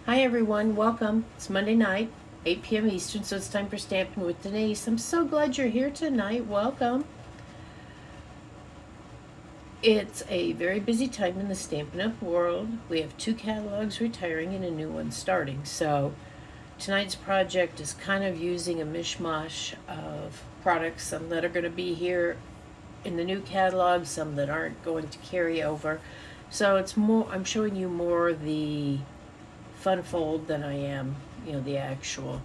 Hi everyone, welcome. It's Monday night, 8 p.m. Eastern, so it's time for Stampin' with Denise. I'm so glad you're here tonight. Welcome. It's a very busy time in the Stampin' Up! World. We have 2 catalogs retiring and a new one starting. So tonight's project is kind of using a mishmash of products, some that are going to be here in the new catalog, some that aren't going to carry over. So it's more, I'm showing you more the fun fold than I am, the actual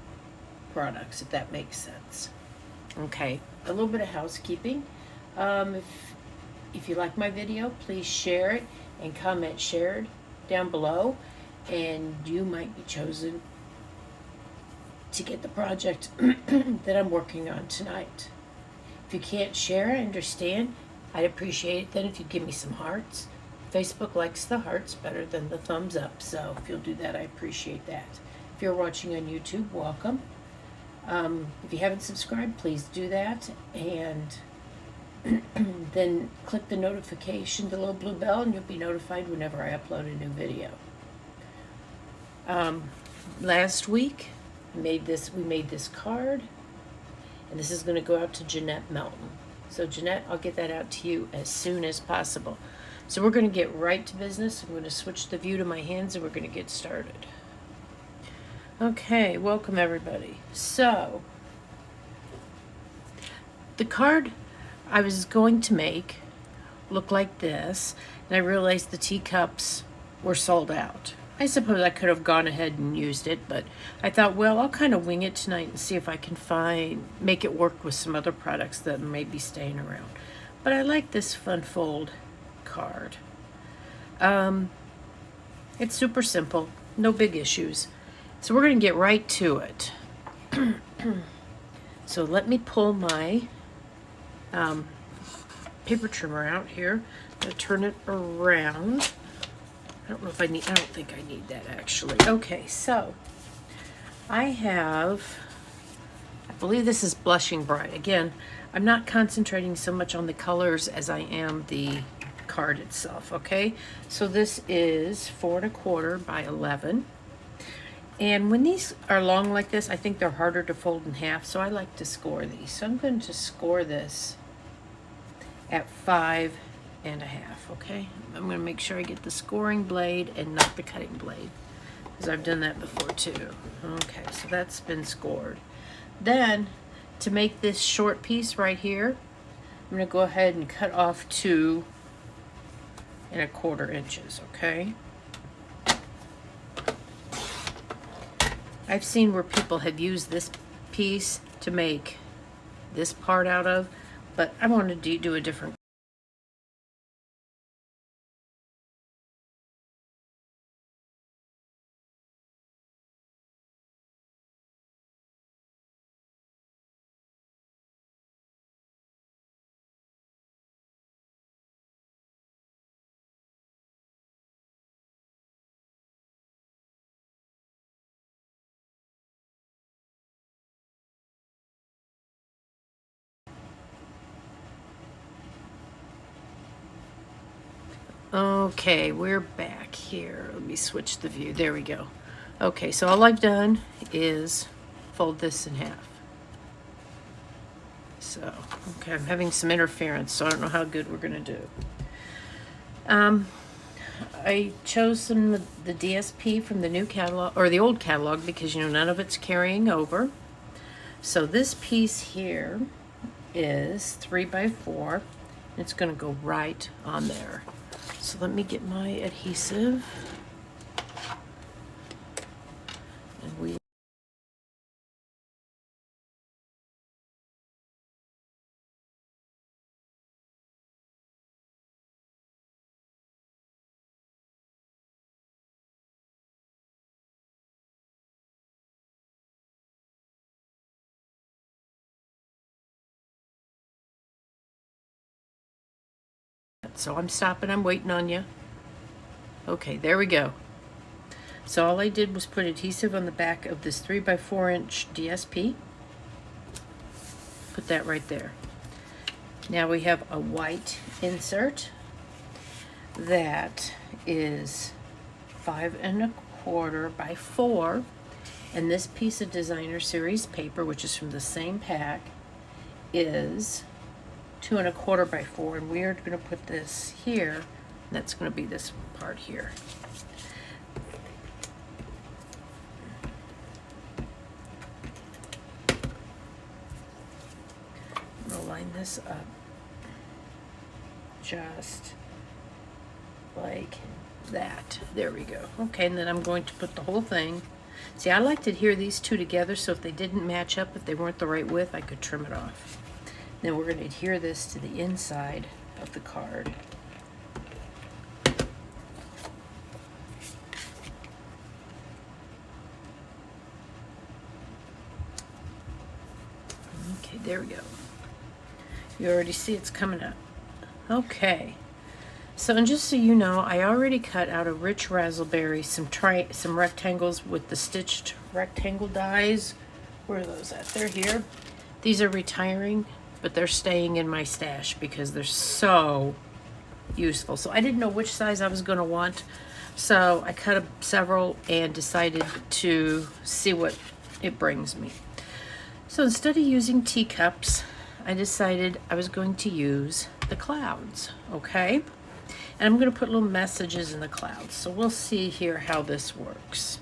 products, if that makes sense. Okay, a little bit of housekeeping. If you like my video, please share it and comment shared down below, and you might be chosen to get the project that I'm working on tonight. If you can't share, I understand. I'd appreciate it then if you give me some hearts. Facebook likes the hearts better than the thumbs up, so if you'll do that, I appreciate that. If you're watching on YouTube, welcome. If you haven't subscribed, please do that, and then click the notification, the little blue bell, and you'll be notified whenever I upload a new video. Last week, we made this card, and this is going to go out to Jeanette Melton. So Jeanette, I'll get that out to you as soon as possible. So we're going to get right to business. I'm going to switch the view to my hands, and we're going to get started. Okay, welcome everybody. So, the card I was going to make looked like this, and I realized the teacups were sold out. I suppose I could have gone ahead and used it, but I thought, well, I'll kind of wing it tonight and see if I can make it work with some other products that may be staying around. But I like this fun fold card. It's super simple, no big issues. So we're going to get right to it. So let me pull my paper trimmer out here. I'm going to turn it around. I don't think I need that actually. Okay, so I believe this is Blushing Bride. Again, I'm not concentrating so much on the colors as I am the card itself, okay? So this is 4 1/4 by 11. And when these are long like this, I think they're harder to fold in half, so I like to score these. So I'm going to score this at 5 1/2, okay? I'm going to make sure I get the scoring blade and not the cutting blade, because I've done that before too. Okay, so that's been scored. Then, to make this short piece right here, I'm going to go ahead and cut off 2 1/4 inches, okay? I've seen where people have used this piece to make this part out of, but I wanted to do a different. Okay, we're back here. Let me switch the view. There we go. Okay, so all I've done is fold this in half. So, okay, I'm having some interference, so I don't know how good we're going to do. I chose some of the DSP from the new catalog, or the old catalog, because, none of it's carrying over. So this piece here is 3 by 4. It's going to go right on there. So let me get my adhesive. And we So I'm stopping, I'm waiting on you. Okay, there we go. So all I did was put adhesive on the back of this 3 by 4 inch DSP. Put that right there. Now we have a white insert that is 5 1/4 1/4 by 4. And this piece of Designer Series paper, which is from the same pack, is 2 1/4 by 4. And we are going to put this here. And that's going to be this part here. I'm going to line this up just like that. There we go. Okay, and then I'm going to put the whole thing. See, I like to adhere these two together, so if they didn't match up, if they weren't the right width, I could trim it off. Then we're going to adhere this to the inside of the card. Okay, there we go. You already see it's coming up. Okay. So, and just so you know, I already cut out of Rich Razzleberry some rectangles with the stitched rectangle dies. Where are those at? They're here. These are retiring, but they're staying in my stash because they're so useful. So I didn't know which size I was going to want. So I cut up several and decided to see what it brings me. So instead of using teacups, I decided I was going to use the clouds, okay? And I'm going to put little messages in the clouds. So we'll see here how this works.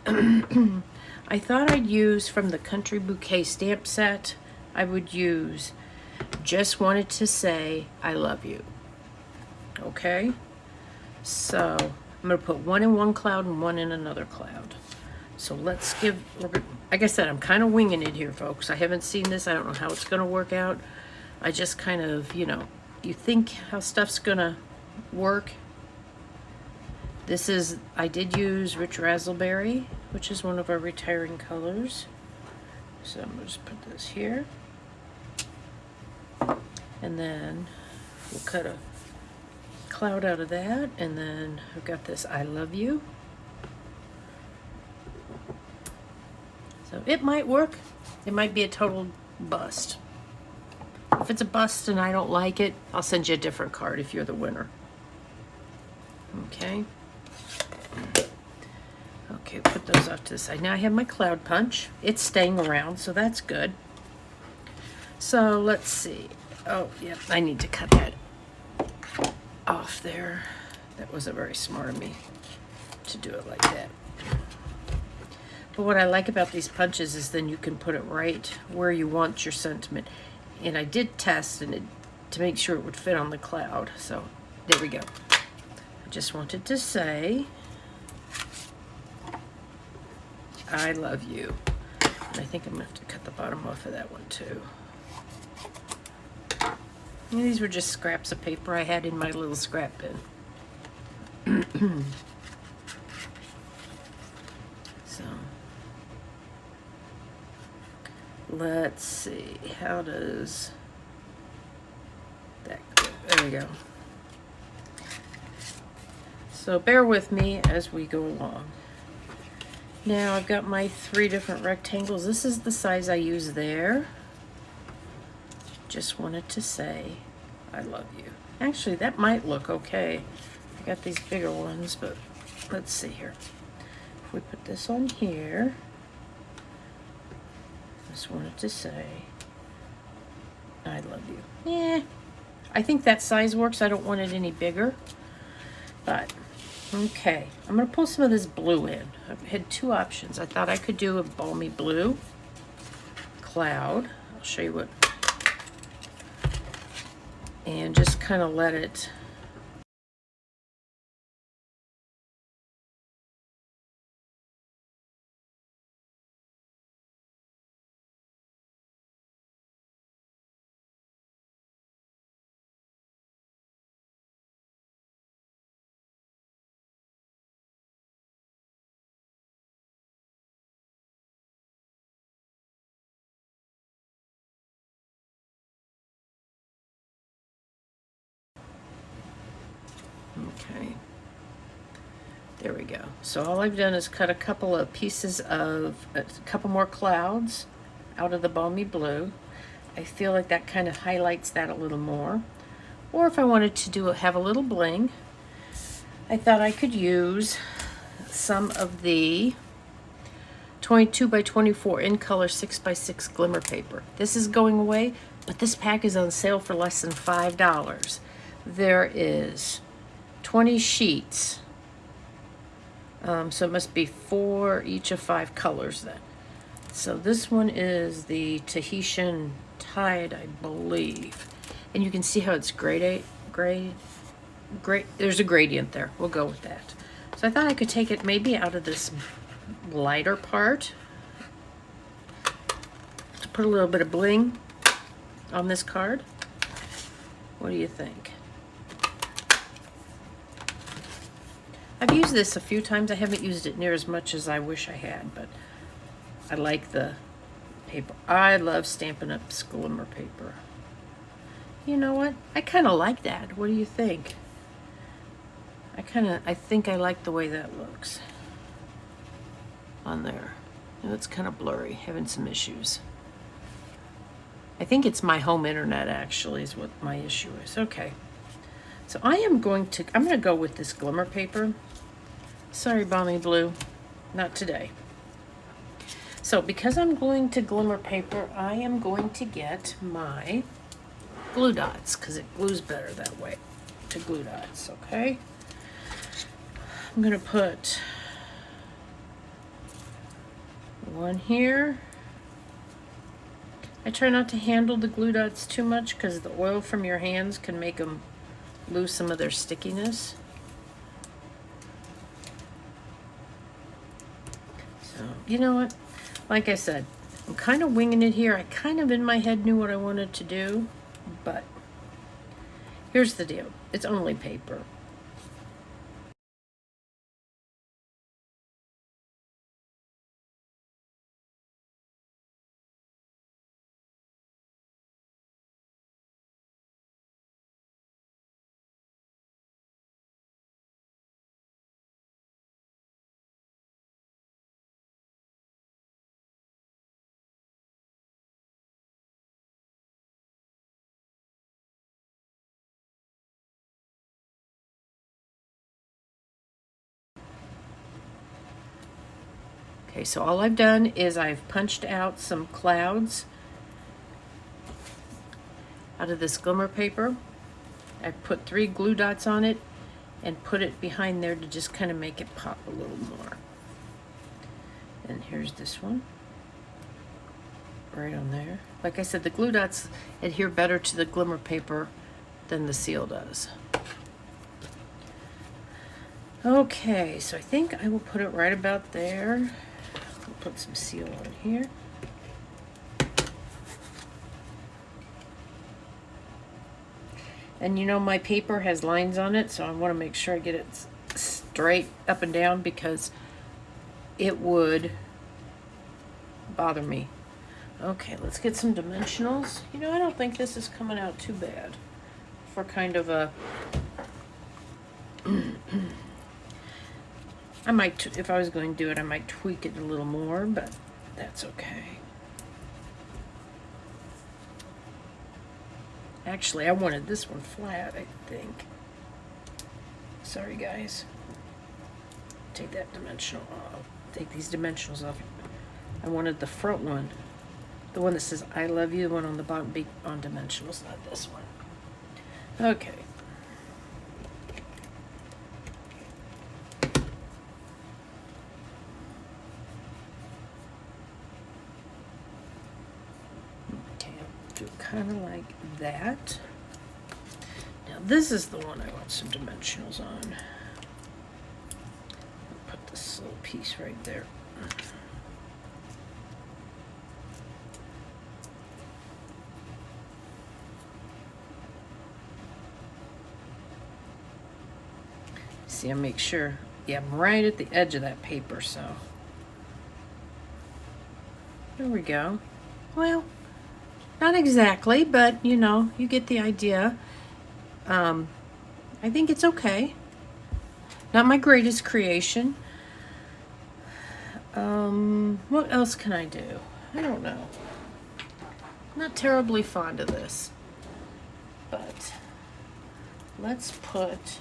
I thought I'd use from the Country Bouquet stamp set, I would use just wanted to say I love you. Okay? So I'm going to put one in one cloud and one in another cloud. So let's give, like I said, I'm kind of winging it here, folks. I haven't seen this. I don't know how it's going to work out. I just kind of, you know, you think how stuff's going to work. This is, I did use Rich Razzleberry, which is one of our retiring colors. So I'm going to just put this here. And then we'll cut a cloud out of that. And then I've got this I love you. So it might work. It might be a total bust. If it's a bust and I don't like it, I'll send you a different card if you're the winner. Okay. Okay, put those off to the side. Now I have my cloud punch. It's staying around, so that's good. So let's see. Oh, yeah, I need to cut that off there. That wasn't very smart of me to do it like that. But what I like about these punches is then you can put it right where you want your sentiment. And I did test and to make sure it would fit on the cloud. So there we go. I just wanted to say, I love you. And I think I'm going to have to cut the bottom off of that one too. And these were just scraps of paper I had in my little scrap bin. So, let's see. How does that go? There we go. So bear with me as we go along. Now I've got my 3 different rectangles. This is the size I use there. Just wanted to say I love you. Actually, that might look okay. I got these bigger ones, but let's see here. If we put this on here, just wanted to say I love you. Yeah, I think that size works. I don't want it any bigger, but okay. I'm going to pull some of this blue in. I had 2 options. I thought I could do a balmy blue cloud. I'll show you what. And just kind of let it okay. There we go. So all I've done is cut a couple of pieces of, a couple more clouds out of the balmy blue. I feel like that kind of highlights that a little more. Or if I wanted to have a little bling, I thought I could use some of the 22 by 24 in color 6 by 6 glimmer paper. This is going away, but this pack is on sale for less than $5. There is 20 sheets. So it must be 4 each of 5 colors then. So this one is the Tahitian Tide, I believe. And you can see how it's gray. There's a gradient there. We'll go with that. So I thought I could take it maybe out of this lighter part to put a little bit of bling on this card. What do you think? I've used this a few times. I haven't used it near as much as I wish I had, but I like the paper. I love Stampin' Up's glimmer paper. You know what? I kind of like that. What do you think? I think I like the way that looks on there. You know, it's kind of blurry, having some issues. I think it's my home internet actually is what my issue is. Okay. So I'm going to go with this glimmer paper. Sorry, Balmy Blue, not today. So because I'm going to glimmer paper, I am going to get my glue dots because it glues better that way to glue dots, okay? I'm gonna put one here. I try not to handle the glue dots too much because the oil from your hands can make them lose some of their stickiness. So, you know what? Like I said, I'm kind of winging it here. I kind of in my head knew what I wanted to do, but here's the deal. It's only paper. Okay, so all I've done is I've punched out some clouds out of this glimmer paper. I put 3 glue dots on it and put it behind there to just kind of make it pop a little more. And here's this one, right on there. Like I said, the glue dots adhere better to the glimmer paper than the seal does. Okay, so I think I will put it right about there. I'll put some seal on here. And you know my paper has lines on it, so I want to make sure I get it straight up and down because it would bother me. Okay, let's get some dimensionals. You know, I don't think this is coming out too bad for kind of a... I might, if I was going to do it, I might tweak it a little more, but that's okay. Actually, I wanted this one flat, I think. Sorry, guys. Take that dimensional off. Take these dimensionals off. I wanted the front one. The one that says I love you, the one on the bottom, be on dimensionals, not this one. Okay. Kind of like that. Now this is the one I want some dimensionals on. I'll put this little piece right there. See, I make sure, yeah, I'm right at the edge of that paper, so. There we go. Well, not exactly, but you know, you get the idea. I think it's okay. Not my greatest creation. What else can I do? I don't know. Not terribly fond of this. But let's put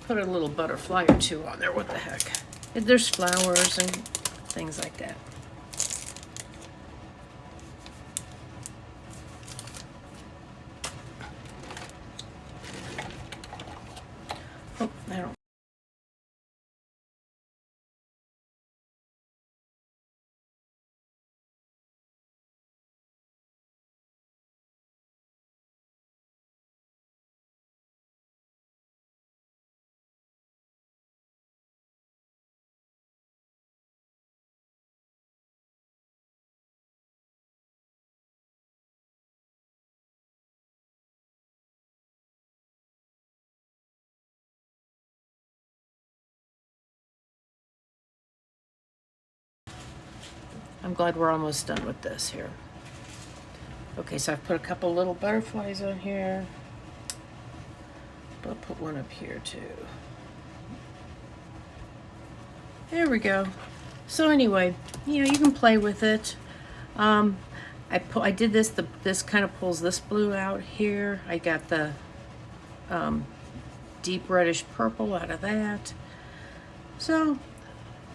Put a little butterfly or two on there. What the heck? There's flowers and things like that. Oh, I don't. I'm glad we're almost done with this here. Okay, so I've put a couple little butterflies on here. But I'll put one up here too. There we go. So anyway, you know, you can play with it. I did this. This kind of pulls this blue out here. I got the deep reddish purple out of that. So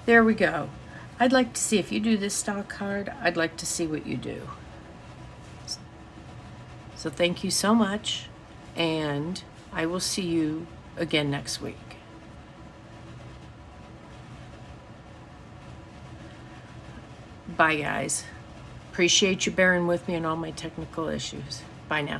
there we go. I'd like to see if you do this stock card. I'd like to see what you do. So thank you so much, and I will see you again next week. Bye, guys. Appreciate you bearing with me on all my technical issues. Bye now.